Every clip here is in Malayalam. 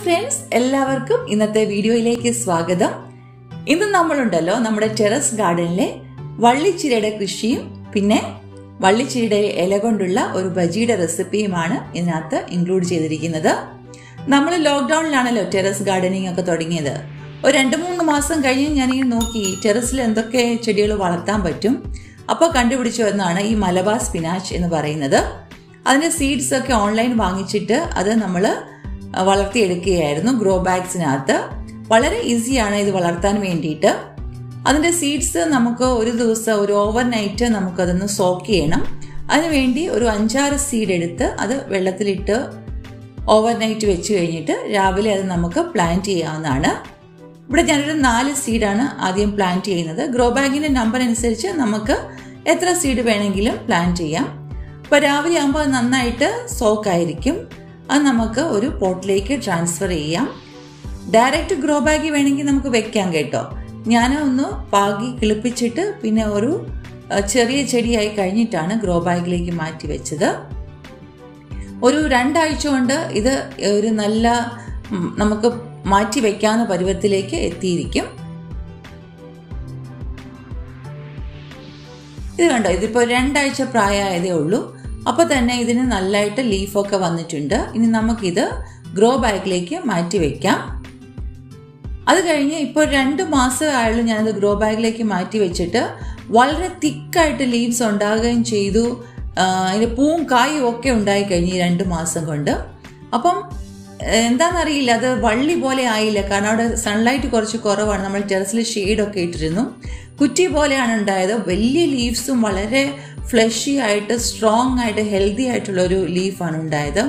friends, എല്ലാവർക്കും ഇന്നത്തെ വീഡിയോയിലേക്ക് സ്വാഗതം. ഇന്ന് നമ്മളുണ്ടല്ലോ നമ്മുടെ ടെറസ് ഗാർഡനിലെ വള്ളിച്ചീരയുടെ കൃഷിയും പിന്നെ വള്ളിച്ചീരയുടെ ഇല കൊണ്ടുള്ള ഒരു ബജിയുടെ റെസിപ്പിയുമാണ് ഇതിനകത്ത് ഇൻക്ലൂഡ് ചെയ്തിരിക്കുന്നത്. നമ്മൾ ലോക്ക്ഡൌണിലാണല്ലോ ടെറസ് ഗാർഡനിങ് ഒക്കെ തുടങ്ങിയത്. ഒരു 2-3 മാസം കഴിഞ്ഞ് ഞാനിങ്ങനെ നോക്കി ടെറസിൽ എന്തൊക്കെ ചെടികൾ വളർത്താൻ പറ്റും. അപ്പോൾ കണ്ടുപിടിച്ചു വന്നതാണ് ഈ മലബാർ സ്പിനാച്ച് എന്ന് പറയുന്നത്. അതിൻ്റെ സീഡ്സ് ഒക്കെ ഓൺലൈൻ വാങ്ങിച്ചിട്ട് അത് നമ്മൾ വളർത്തിയെടുക്കുകയായിരുന്നു ഗ്രോ ബാഗ്സിനകത്ത്. വളരെ ഈസിയാണ് ഇത് വളർത്താൻ വേണ്ടിയിട്ട്. അതിൻ്റെ സീഡ്സ് നമുക്ക് ഒരു ദിവസം ഒരു ഓവർനൈറ്റ് നമുക്കതൊന്ന് സോക്ക് ചെയ്യണം. അതിനുവേണ്ടി ഒരു 5-6 സീഡ് എടുത്ത് അത് വെള്ളത്തിലിട്ട് ഓവർനൈറ്റ് വെച്ച് കഴിഞ്ഞിട്ട് രാവിലെ അത് നമുക്ക് പ്ലാന്റ് ചെയ്യാവുന്നതാണ്. ഇവിടെ ഞാനൊരു 4 സീഡാണ് ആദ്യം പ്ലാന്റ് ചെയ്യുന്നത്. ഗ്രോ ബാഗിൻ്റെ നമ്പർ അനുസരിച്ച് നമുക്ക് എത്ര സീഡ് വേണമെങ്കിലും പ്ലാന്റ് ചെയ്യാം. അപ്പോൾ രാവിലെ ആകുമ്പോൾ അത് നന്നായിട്ട് സോക്കായിരിക്കും. അത് നമുക്ക് ഒരു പോട്ടിലേക്ക് ട്രാൻസ്ഫർ ചെയ്യാം. ഡയറക്റ്റ് ഗ്രോ ബാഗിൽ വേണമെങ്കിൽ നമുക്ക് വെക്കാം കേട്ടോ. ഞാൻ ഒന്ന് പാകി കിളിപ്പിച്ചിട്ട് പിന്നെ ഒരു ചെറിയ ചെടിയായി കഴിഞ്ഞിട്ടാണ് ഗ്രോ ബാഗിലേക്ക് മാറ്റി വെച്ചത്. ഒരു 2 ആഴ്ച കൊണ്ട് ഇത് ഒരു നല്ല നമുക്ക് മാറ്റി വെക്കാവുന്ന പരുവത്തിലേക്ക് എത്തിയിരിക്കും. ഇത് കണ്ടോ, ഇതിപ്പോൾ 2 ആഴ്ച പ്രായമായതേ ഉള്ളൂ. അപ്പോൾ തന്നെ ഇതിന് നല്ലതായിട്ട് ലീഫൊക്കെ വന്നിട്ടുണ്ട്. ഇനി നമുക്കിത് ഗ്രോ ബാഗിലേക്ക് മാറ്റി വെക്കാം. അത് കഴിഞ്ഞ് ഇപ്പോൾ 2 മാസമായുള്ളൂ ഞാനത് ഗ്രോ ബാഗിലേക്ക് മാറ്റി വെച്ചിട്ട് വളരെ തിക്കായിട്ട് ലീവ്സ് ഉണ്ടാകുകയും ചെയ്തു. അതിൻ്റെ പൂവും കായും ഒക്കെ ഉണ്ടായി കഴിഞ്ഞ് ഈ 2 മാസം കൊണ്ട്. അപ്പം എന്താണെന്നറിയില്ല, അത് വള്ളി പോലെ ആയില്ല. കാരണം അവിടെ സൺലൈറ്റ് കുറച്ച് കുറവാണ്. നമ്മൾ ടെറസിൽ ഷെയ്ഡൊക്കെ ഇട്ടിരുന്നു. കുറ്റി പോലെയാണ് ഉണ്ടായത്. വലിയ ലീവ്സും വളരെ ഫ്ലഷി ആയിട്ട് സ്ട്രോങ് ആയിട്ട് ഹെൽത്തി ആയിട്ടുള്ളൊരു ലീഫാണ് ഉണ്ടായത്.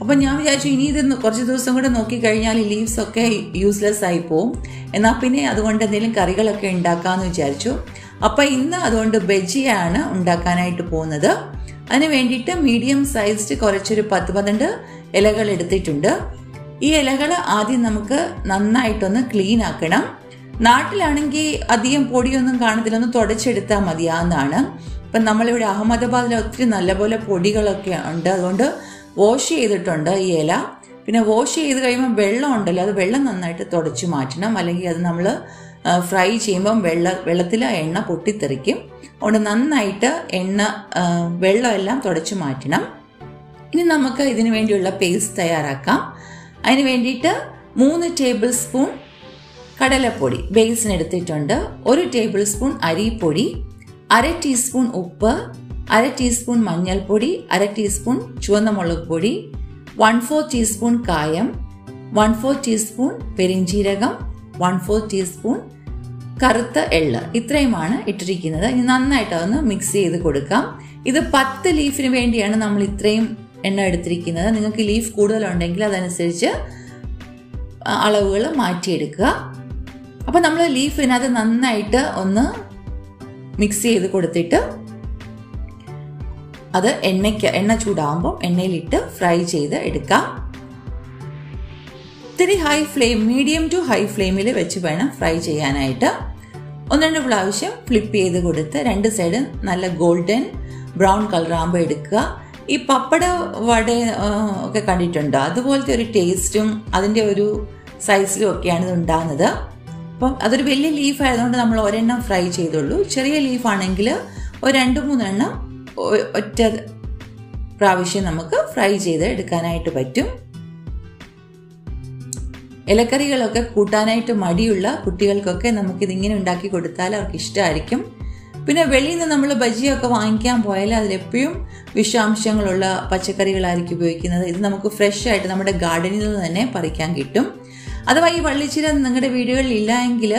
അപ്പം ഞാൻ വിചാരിച്ചു ഇനി ഇത് കുറച്ച് ദിവസം കൂടെ നോക്കിക്കഴിഞ്ഞാൽ ഈ ലീവ്സൊക്കെ യൂസ്ലെസ് ആയി പോവും. എന്നാൽ പിന്നെ അതുകൊണ്ട് എന്തെങ്കിലും കറികളൊക്കെ ഉണ്ടാക്കാമെന്ന് വിചാരിച്ചു. അപ്പം ഇന്ന് അതുകൊണ്ട് ബജിയാണ് ഉണ്ടാക്കാനായിട്ട് പോകുന്നത്. അതിന് വേണ്ടിയിട്ട് മീഡിയം സൈസ്ഡ് കുറച്ചൊരു 10-12 ഇലകൾ എടുത്തിട്ടുണ്ട്. ഈ ഇലകൾ ആദ്യം നമുക്ക് നന്നായിട്ടൊന്ന് ക്ലീൻ ആക്കണം. നാട്ടിലാണെങ്കിൽ അധികം പൊടിയൊന്നും കാണത്തില്ല, ഒന്ന് തുടച്ചെടുത്താൽ മതിയാവുന്നതാണ്. ഇപ്പം നമ്മളിവിടെ അഹമ്മദാബാദിൽ ഒത്തിരി നല്ലപോലെ പൊടികളൊക്കെ ഉണ്ട്. അതുകൊണ്ട് വാഷ് ചെയ്തിട്ടുണ്ട് ഈ ഇല. പിന്നെ വാഷ് ചെയ്ത് കഴിയുമ്പോൾ വെള്ളം ഉണ്ടല്ലോ, അത് വെള്ളം നന്നായിട്ട് തുടച്ച് മാറ്റണം. അല്ലെങ്കിൽ അത് നമ്മൾ ഫ്രൈ ചെയ്യുമ്പം വെള്ളത്തിൽ എണ്ണ പൊട്ടിത്തെറിക്കും. അതുകൊണ്ട് നന്നായിട്ട് വെള്ളമെല്ലാം തുടച്ച് മാറ്റണം. ഇനി നമുക്ക് ഇതിനു വേണ്ടിയുള്ള പേസ്റ്റ് തയ്യാറാക്കാം. അതിന് വേണ്ടിയിട്ട് 3 ടേബിൾ സ്പൂൺ കടലപ്പൊടി ബേസിനെടുത്തിട്ടുണ്ട്. 1 ടേബിൾ സ്പൂൺ അരിപ്പൊടി, 1/2 ടീസ്പൂൺ ഉപ്പ്, 1/2 ടീസ്പൂൺ മഞ്ഞൾപ്പൊടി, 1/2 ടീസ്പൂൺ ചുവന്ന മുളക് പൊടി, 1/4 ടീസ്പൂൺ കായം, 1/4 ടീസ്പൂൺ പെരിഞ്ജീരകം, 1/4 ടീസ്പൂൺ കറുത്ത എള്ള്. ഇത്രയുമാണ് ഇട്ടിരിക്കുന്നത്. ഇനി നന്നായിട്ട് അതൊന്ന് മിക്സ് ചെയ്ത് കൊടുക്കാം. ഇത് 10 ലീഫിന് വേണ്ടിയാണ് നമ്മൾ ഇത്രയും എണ്ണ എടുത്തിരിക്കുന്നത്. നിങ്ങൾക്ക് ലീഫ് കൂടുതലുണ്ടെങ്കിൽ അതനുസരിച്ച് അളവുകൾ മാറ്റിയെടുക്കുക. അപ്പം നമ്മൾ ലീഫിനകത്ത് നന്നായിട്ട് ഒന്ന് മിക്സ് ചെയ്ത് കൊടുത്തിട്ട് അത് എണ്ണ ചൂടാകുമ്പോൾ എണ്ണയിലിട്ട് ഫ്രൈ ചെയ്ത് എടുക്കാം. ഇത്തിരി high flame, medium to high ഫ്ലെയിമിൽ വെച്ച് വേണം ഫ്രൈ ചെയ്യാനായിട്ട്. 1-2 പ്രാവശ്യം ഫ്ലിപ്പ് ചെയ്ത് കൊടുത്ത് 2 സൈഡും നല്ല ഗോൾഡൻ ബ്രൗൺ കളർ ആകുമ്പോൾ എടുക്കുക. ഈ പപ്പട വട ഒക്കെ കണ്ടിട്ടുണ്ടോ, അതുപോലത്തെ ഒരു ടേസ്റ്റും അതിൻ്റെ ഒരു സൈസിലും ഒക്കെയാണ് ഇത് ഉണ്ടാകുന്നത്. അപ്പം അതൊരു വലിയ ലീഫ് ആയതുകൊണ്ട് നമ്മൾ ഒരെണ്ണം ഫ്രൈ ചെയ്തുള്ളൂ. ചെറിയ ലീഫാണെങ്കിൽ ഒരു 2-3 എണ്ണം ഒറ്റ പ്രാവശ്യം നമുക്ക് ഫ്രൈ ചെയ്ത് എടുക്കാനായിട്ട് പറ്റും. ഇലക്കറികളൊക്കെ കൂട്ടാനായിട്ട് മടിയുള്ള കുട്ടികൾക്കൊക്കെ നമുക്കിതിങ്ങനെ ഉണ്ടാക്കി കൊടുത്താൽ അവർക്ക് ഇഷ്ടമായിരിക്കും. പിന്നെ വെളിയിൽ നിന്ന് നമ്മൾ ബജിയൊക്കെ വാങ്ങിക്കാൻ പോയാൽ അതിലെപ്പോഴും വിഷാംശങ്ങളുള്ള പച്ചക്കറികളായിരിക്കും ഉപയോഗിക്കുന്നത്. ഇത് നമുക്ക് ഫ്രഷ് ആയിട്ട് നമ്മുടെ ഗാർഡനിൽ നിന്ന് തന്നെ പറിക്കാൻ കിട്ടും. അഥവാ ഈ വള്ളിച്ചീര നിങ്ങളുടെ വീടുകളിൽ ഇല്ല എങ്കിൽ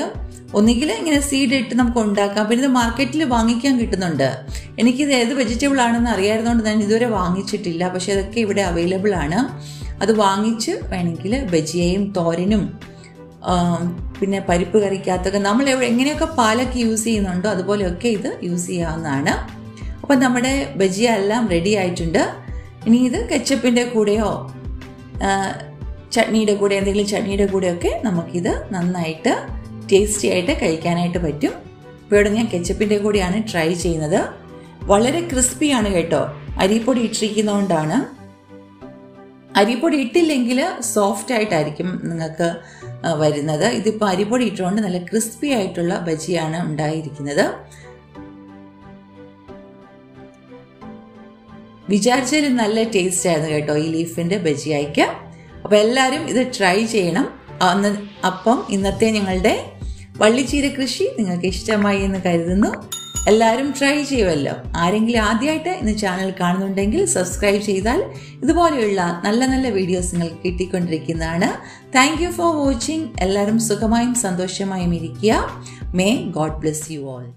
ഒന്നുകിൽ ഇങ്ങനെ സീഡ് ഇട്ട് നമുക്ക് ഉണ്ടാക്കാം. പിന്നെ ഇത് മാർക്കറ്റിൽ വാങ്ങിക്കാൻ കിട്ടുന്നുണ്ട്. എനിക്കിത് ഏത് വെജിറ്റബിൾ ആണെന്ന് അറിയാവുന്നതുകൊണ്ട് ഞാൻ ഇതുവരെ വാങ്ങിച്ചിട്ടില്ല. പക്ഷെ അതൊക്കെ ഇവിടെ അവൈലബിൾ ആണ്. അത് വാങ്ങിച്ച് വേണമെങ്കിൽ ബജിയയും തോരനും പിന്നെ പരിപ്പ് കറിക്കകത്തൊക്കെ നമ്മൾ എങ്ങനെയൊക്കെ പാലൊക്കെ യൂസ് ചെയ്യുന്നുണ്ടോ അതുപോലെയൊക്കെ ഇത് യൂസ് ചെയ്യാവുന്നതാണ്. അപ്പം നമ്മുടെ ബജിയ എല്ലാം റെഡി ആയിട്ടുണ്ട്. ഇനി ഇത് കെച്ചപ്പിൻ്റെ കൂടെയോ ചട്നിയുടെ കൂടെ എന്തെങ്കിലും ചട്നിയുടെ കൂടെയൊക്കെ നമുക്കിത് നന്നായിട്ട് ടേസ്റ്റി ആയിട്ട് കഴിക്കാനായിട്ട് പറ്റും. ഇപ്പോൾ ഇവിടെ ഞാൻ കെച്ചപ്പിൻ്റെ കൂടെയാണ് ട്രൈ ചെയ്യുന്നത്. വളരെ ക്രിസ്പിയാണ് കേട്ടോ, അരിപ്പൊടി ഇട്ടിരിക്കുന്നതുകൊണ്ടാണ്. അരിപ്പൊടി ഇട്ടില്ലെങ്കിൽ സോഫ്റ്റ് ആയിട്ടായിരിക്കും നിങ്ങൾക്ക് വരുന്നത്. ഇതിപ്പോൾ അരിപ്പൊടി ഇട്ടുകൊണ്ട് നല്ല ക്രിസ്പി ആയിട്ടുള്ള ബജിയാണ് ഉണ്ടായിരിക്കുന്നത്. വിചാരിച്ചാലും നല്ല ടേസ്റ്റ് ആയിരുന്നു കേട്ടോ ഈ ലീഫിൻ്റെ ബജിയായിക്ക്. അപ്പോൾ എല്ലാവരും ഇത് ട്രൈ ചെയ്യണം. അപ്പം ഇന്നത്തെ ഞങ്ങളുടെ വള്ളിച്ചീര കൃഷി നിങ്ങൾക്ക് ഇഷ്ടമായി എന്ന് കരുതുന്നു. എല്ലാവരും ട്രൈ ചെയ്യുമല്ലോ. ആരെങ്കിലും ആദ്യമായിട്ട് ഇന്ന് ചാനൽ കാണുന്നുണ്ടെങ്കിൽ സബ്സ്ക്രൈബ് ചെയ്താൽ ഇതുപോലെയുള്ള നല്ല നല്ല വീഡിയോസ് നിങ്ങൾക്ക് കിട്ടിക്കൊണ്ടിരിക്കുന്നതാണ്. Thank you for watching. എല്ലാവരും സുഖമായും സന്തോഷമായും ഇരിക്കുക. May God bless you all.